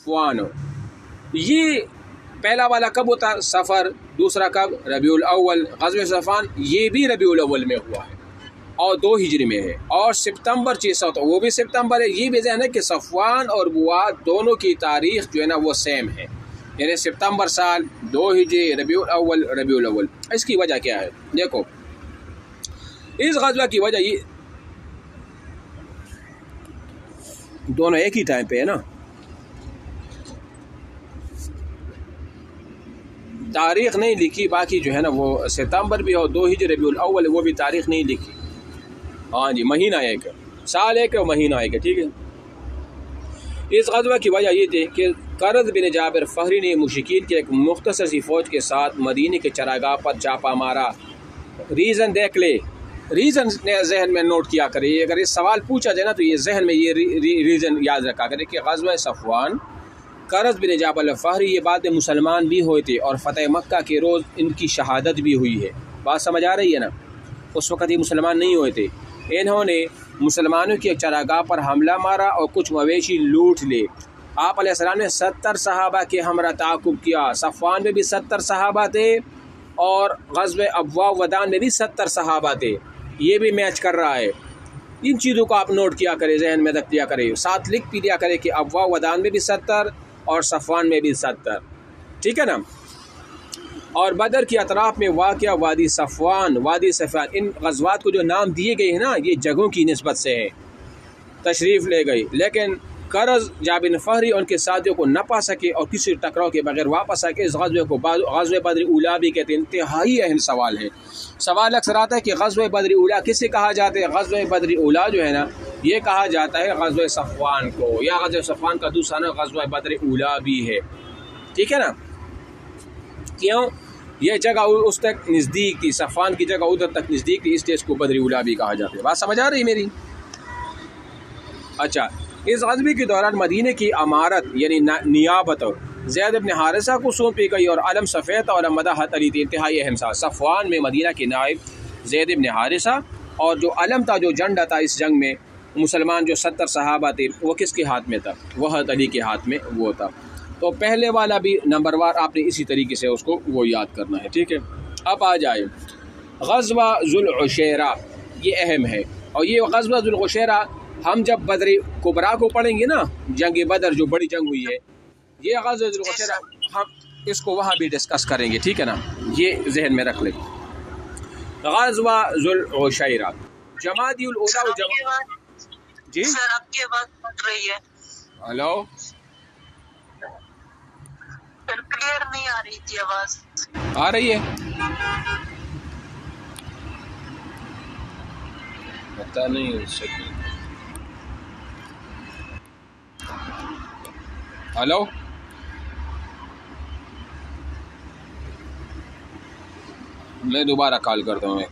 صفوان. یہ پہلا والا کب ہوتا؟ سفر. دوسرا کب؟ ربیع الاول. غزوہ صفوان یہ بھی ربیع الاول میں ہوا ہے اور 2 ہجری میں ہے. اور سپتمبر 600 ہوتا وہ بھی سپتمبر ہے. یہ بھی ذہن ہے کہ صفوان اور بواد دونوں کی تاریخ جو ہے نا وہ سیم ہے، یعنی سپتمبر سال 2 ہجری ربیع الاول. اس کی وجہ کیا ہے؟ دیکھو اس غزوہ کی وجہ یہ دونوں ایک ہی ٹائم پہ ہے نا. تاریخ نہیں لکھی، باقی جو ہے نا وہ ستمبر بھی اور 2 ہجری ربیع الاول وہ بھی تاریخ نہیں لکھی. ہاں جی، مہینہ ایک ہے، سال ایک ہے اور مہینہ ایک ہے. ٹھیک ہے. اس غزوہ کی وجہ یہ تھی کہ قرظ بن جابر فہری نے مشرکین کی ایک مختصر سی فوج کے ساتھ مدینے کے چراگاہ پر چھاپا مارا. ریزن دیکھ لے، ریزن ذہن میں نوٹ کیا کرے. اگر یہ سوال پوچھا جائے نا تو یہ ذہن میں یہ ریزن یاد رکھا کرے کہ غزوہ صفوان قرظ بن جابر فہری یہ بات مسلمان بھی ہوئے تھے اور فتح مکہ کے روز ان کی شہادت بھی ہوئی ہے. بات سمجھ آ رہی ہے نا؟ اس وقت یہ مسلمان نہیں ہوئے تھے. انہوں نے مسلمانوں کی ایک چراگاہ پر حملہ مارا اور کچھ مویشی لوٹ لے. آپ علیہ السلام نے 70 صحابہ کے ہمراہ تعاقب کیا. صفوان میں بھی 70 صحابہ تھے اور غزوہ ابواء ودان میں بھی 70 صحابہ تھے. یہ بھی میچ کر رہا ہے. ان چیزوں کو آپ نوٹ کیا کرے، ذہن میں رکھ دیا کرے، ساتھ لکھ بھی دیا کرے کہ ابواء ودان میں بھی 70 اور صفوان میں بھی 70. ٹھیک ہے نا؟ اور بدر کے اطراف میں واقع وادی صفوان، ان غزوات کو جو نام دیے گئے ہیں نا یہ جگہوں کی نسبت سے ہے. تشریف لے گئی لیکن قرظ جابر فہری ان کے ساتھیوں کو نہ پا سکے اور کسی ٹکراؤ کے بغیر واپس آ کے اس غزوے کو غزوہ بدر اولیٰ بھی کہتے ہیں. انتہائی اہم سوال ہے. سوال اکثر آتا ہے کہ غزوہ بدر اولیٰ کسے کہا جاتا ہے؟ غزوہ بدر اولیٰ جو ہے نا یہ کہا جاتا ہے غزوہ صفوان کو، یا غزوہ صفوان کا دوسرا نام غزوہ بدر اولیٰ بھی ہے. ٹھیک ہے نا؟ کیوں؟ یہ جگہ اس تک نزدیک تھی، صفوان کی جگہ ادھر تک نزدیک تھی، اس لیے اس کو بدر اولیٰ بھی کہا جاتا ہے. بات سمجھ آ رہی میری؟ اچھا، اس غزوے کے دوران مدینہ کی امارت یعنی نیابت زید بن حارثہ کو سونپی گئی اور علم سفید اور مداحت علی تھی. انتہائی اہم سا صفوان میں مدینہ کے نائب زید بن حارثہ اور جو علم تھا، جو جھنڈا تھا اس جنگ میں مسلمان جو 70 صحابہ تھے وہ کس کے ہاتھ میں تھا؟ وحد علی کے ہاتھ میں وہ تھا. تو پہلے والا بھی نمبر وار آپ نے اسی طریقے سے اس کو وہ یاد کرنا ہے. ٹھیک ہے. اب آ جائے غزوہ ذوالعشیرہ، یہ اہم ہے. اور یہ غزوہ ذوالعشیرہ ہم جب بدر کبریٰ کو پڑھیں گے نا، جنگ بدر جو بڑی جنگ ہوئی ہے، یہ غزوہ ذوالعشیرہ ہم اس کو وہاں بھی ڈسکس کریں گے. ٹھیک ہے نا؟ یہ ذہن میں رکھ لیں. غزوہ ذوالعشیرہ جمادی الاولیٰ جی سر آپ کی آواز پھٹ رہی ہے. ہلو سر کلیئر نہیں آ رہی تھی آواز. آ رہی ہے؟ پتہ نہیں سکتی. ہلو میں دوبارہ کال کرتا ہوں.